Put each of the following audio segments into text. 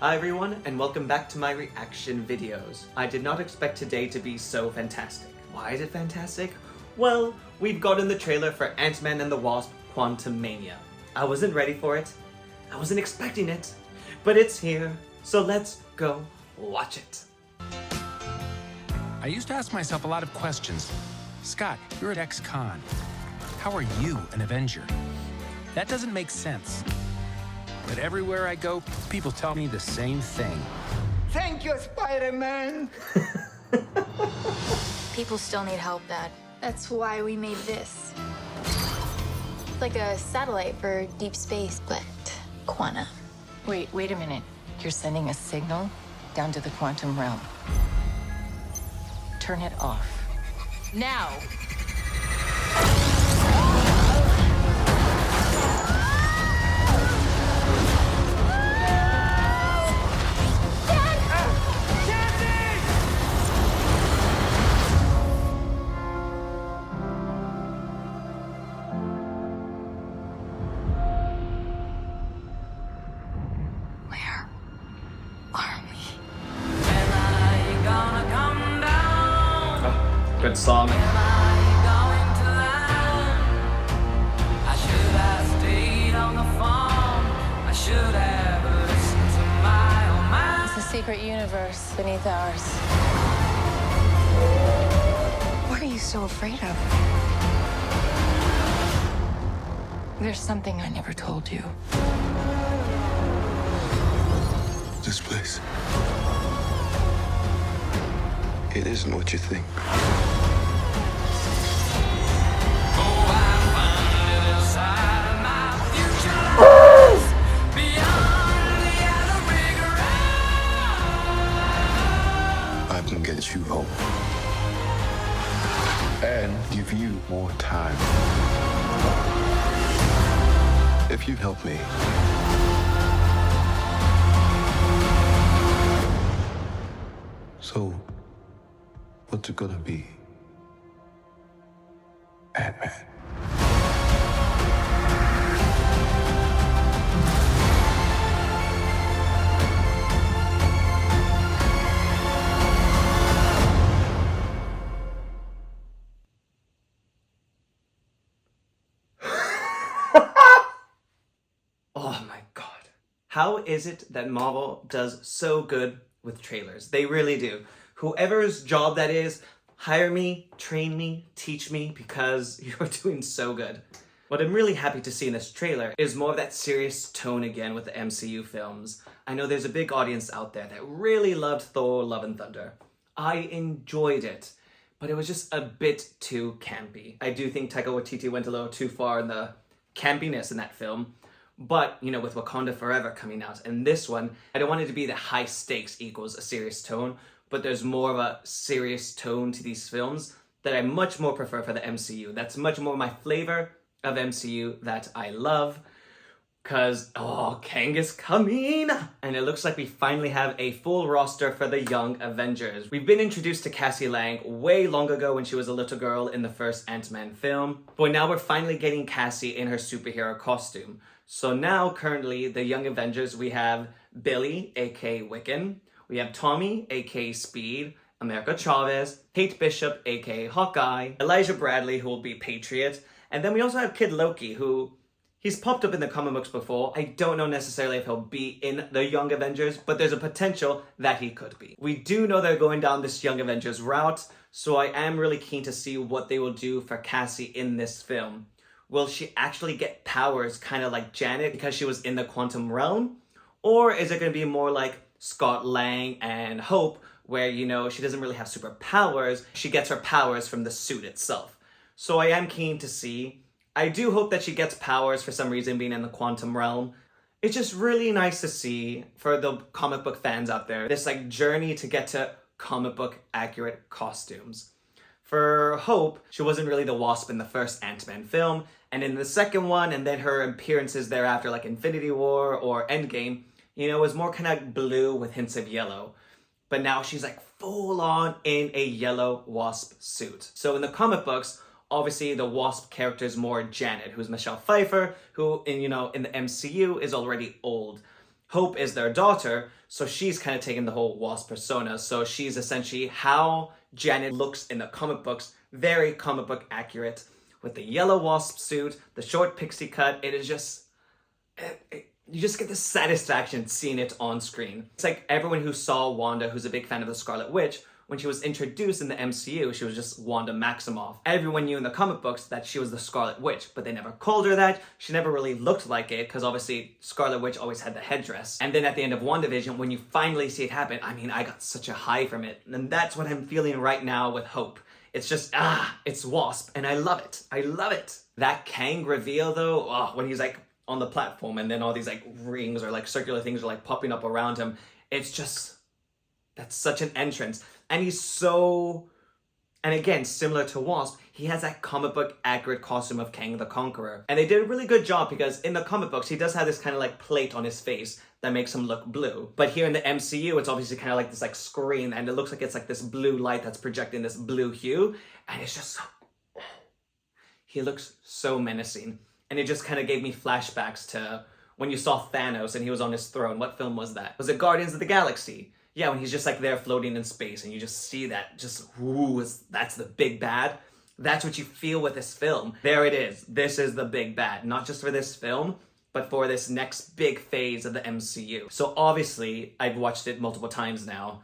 Hi everyone, and welcome back to my reaction videos. I did not expect today to be so fantastic. Why is it fantastic? Well, we've gotten the trailer for Ant-Man and the Wasp: QUANTUMANIA. I wasn't ready for it. I wasn't expecting it. But it's here, so let's go watch it. I used to ask myself a lot of questions. Scott, you're at ex-con. How are you an Avenger? That doesn't make sense. But everywhere I go, people tell me the same thing. Thank you, Spider-Man! People still need help, Dad. That's why we made this. Like a satellite for deep space, but quanta. Wait a minute. You're sending a signal down to the quantum realm. Turn it off. Now! Good song. It's a secret universe beneath ours. What are you so afraid of? There's something I never told you. This place. It isn't what you think. I can get you home. And give you more time. If you help me. So, what's it gonna be? Ant-Man. Oh my god. How is it that Marvel does so good with trailers? They really do. Whoever's job that is, hire me, train me, teach me, because you're doing so good. What I'm really happy to see in this trailer is more of that serious tone again with the MCU films. I know there's a big audience out there that really loved Thor: Love and Thunder. I enjoyed it, but it was just a bit too campy. I do think Taika Waititi went a little too far in the campiness in that film. But, you know, with Wakanda Forever coming out, and this one, I don't want it to be the high stakes equals a serious tone, but there's more of a serious tone to these films that I much more prefer for the MCU. That's much more my flavor of MCU that I love. Because, oh, Kang is coming! And it looks like we finally have a full roster for the Young Avengers. We've been introduced to Cassie Lang way long ago when she was a little girl in the first Ant-Man film. But now we're finally getting Cassie in her superhero costume. So now, currently, the Young Avengers, we have Billy, aka Wiccan. We have Tommy, aka Speed, America Chavez, Kate Bishop, aka Hawkeye, Elijah Bradley, who will be Patriot, and then we also have Kid Loki, who he's popped up in the comic books before. I don't know necessarily if he'll be in the Young Avengers, but there's a potential that he could be. We do know they're going down this Young Avengers route, so I am really keen to see what they will do for Cassie in this film. Will she actually get powers kind of like Janet because she was in the quantum realm? Or is it going to be more like Scott Lang and Hope, where, you know, she doesn't really have superpowers, she gets her powers from the suit itself. So I am keen to see. I do hope that she gets powers for some reason being in the quantum realm. It's just really nice to see, for the comic book fans out there, this like journey to get to comic book accurate costumes. For Hope, she wasn't really the Wasp in the first Ant-Man film, and in the second one, and then her appearances thereafter, like Infinity War or Endgame, you know, was more kind of blue with hints of yellow. But now she's like full on in a yellow Wasp suit. So in the comic books, obviously the Wasp character is more Janet, who's Michelle Pfeiffer, who in the MCU is already old. Hope is their daughter, so she's kind of taken the whole Wasp persona. So she's essentially how Janet looks in the comic books, very comic book accurate, with the yellow Wasp suit, the short pixie cut. It is just, you just get the satisfaction seeing it on screen. It's like everyone who saw Wanda, who's a big fan of the Scarlet Witch, when she was introduced in the MCU, she was just Wanda Maximoff. Everyone knew in the comic books that she was the Scarlet Witch, but they never called her that. She never really looked like it, because obviously Scarlet Witch always had the headdress. And then at the end of WandaVision, when you finally see it happen, I mean, I got such a high from it. And that's what I'm feeling right now with Hope. It's just, it's Wasp, and I love it. I love it. That Kang reveal, though, when he's like on the platform, and then all these like rings or like circular things are like popping up around him, it's just, that's such an entrance. And he's so, and again, similar to Wasp, he has that comic book accurate costume of Kang the Conqueror. And they did a really good job, because in the comic books, he does have this kind of like plate on his face that makes him look blue. But here in the MCU, it's obviously kind of like this like screen, and it looks like it's like this blue light that's projecting this blue hue. And it's just so, he looks so menacing. And it just kind of gave me flashbacks to when you saw Thanos and he was on his throne. What film was that? Was it Guardians of the Galaxy? Yeah, when he's just like there floating in space and you just see that, just, ooh, that's the big bad. That's what you feel with this film. There it is. This is the big bad. Not just for this film, but for this next big phase of the MCU. So obviously, I've watched it multiple times now.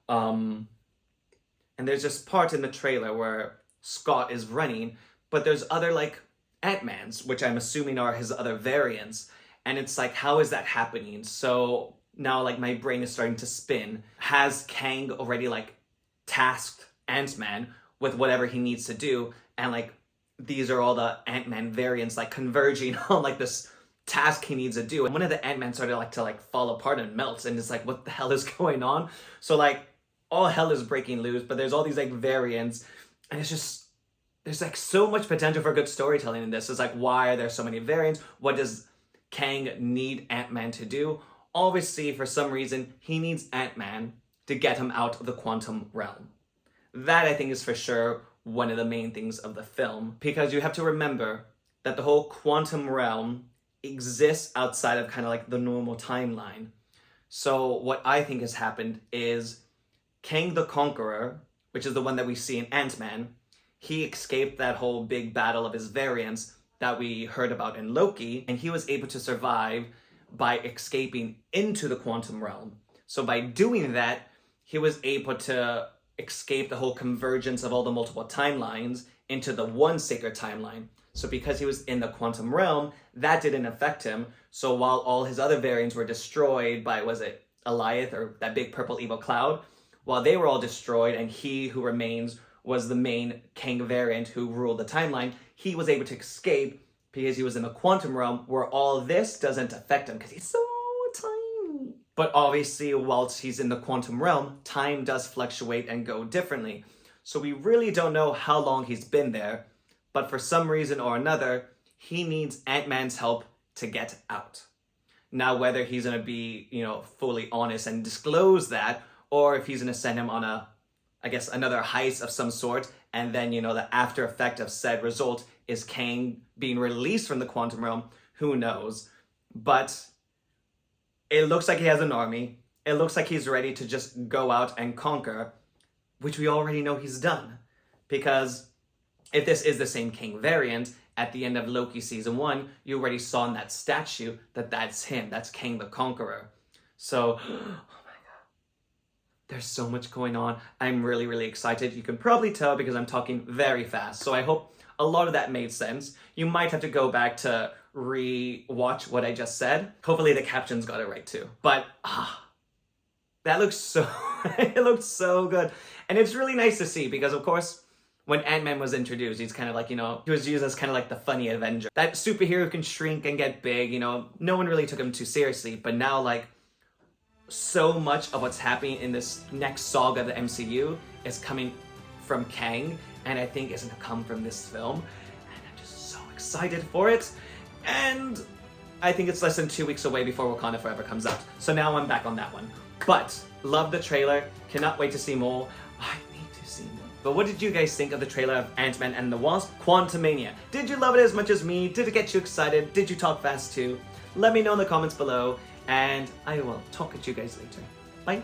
And there's this part in the trailer where Scott is running, but there's other like Ant-Mans, which I'm assuming are his other variants. And it's like, how is that happening? So now like my brain is starting to spin. Has Kang already like tasked Ant-Man with whatever he needs to do? And like, these are all the Ant-Man variants like converging on like this task he needs to do. And one of the Ant-Man started like to like fall apart and melt. And it's like, what the hell is going on? So like, all hell is breaking loose, but there's all these like variants. And it's just, there's like so much potential for good storytelling in this. It's like, why are there so many variants? What does Kang need Ant-Man to do? Obviously, for some reason, he needs Ant-Man to get him out of the quantum realm. That, I think, is for sure one of the main things of the film, because you have to remember that the whole quantum realm exists outside of kind of like the normal timeline. So what I think has happened is Kang the Conqueror, which is the one that we see in Ant-Man, he escaped that whole big battle of his variants that we heard about in Loki, and he was able to survive by escaping into the quantum realm. So by doing that, he was able to escape the whole convergence of all the multiple timelines into the one sacred timeline. So because he was in the quantum realm, that didn't affect him. So while all his other variants were destroyed by, was it Alioth or that big purple evil cloud? While they were all destroyed and he who remains was the main Kang variant who ruled the timeline, he was able to escape because he was in the quantum realm where all this doesn't affect him because he's so tiny. But obviously, whilst he's in the quantum realm, time does fluctuate and go differently. So we really don't know how long he's been there, but for some reason or another, he needs Ant-Man's help to get out. Now, whether he's gonna be, fully honest and disclose that, or if he's gonna send him on another heist of some sort, and then, the after effect of said result is Kang being released from the quantum realm, who knows? But it looks like he has an army. It looks like he's ready to just go out and conquer, which we already know he's done. Because if this is the same Kang variant, at the end of Loki season 1, you already saw in that statue that that's him. That's Kang the Conqueror. So, oh my God. There's so much going on. I'm really, really excited. You can probably tell because I'm talking very fast. So I hope a lot of that made sense. You might have to go back to re-watch what I just said. Hopefully the captions got it right too. But, that looks so, it looked so good. And it's really nice to see because, of course, when Ant-Man was introduced, he's kind of like, he was used as kind of like the funny Avenger. That superhero who can shrink and get big, no one really took him too seriously. But now, like, so much of what's happening in this next saga of the MCU is coming from Kang, and I think it's gonna come from this film. And I'm just so excited for it. And I think it's less than 2 weeks away before Wakanda Forever comes out. So now I'm back on that one. But, love the trailer. Cannot wait to see more. I need to see more. But what did you guys think of the trailer of Ant-Man and the Wasp, Quantumania? Did you love it as much as me? Did it get you excited? Did you talk fast too? Let me know in the comments below. and I will talk at you guys later. Bye!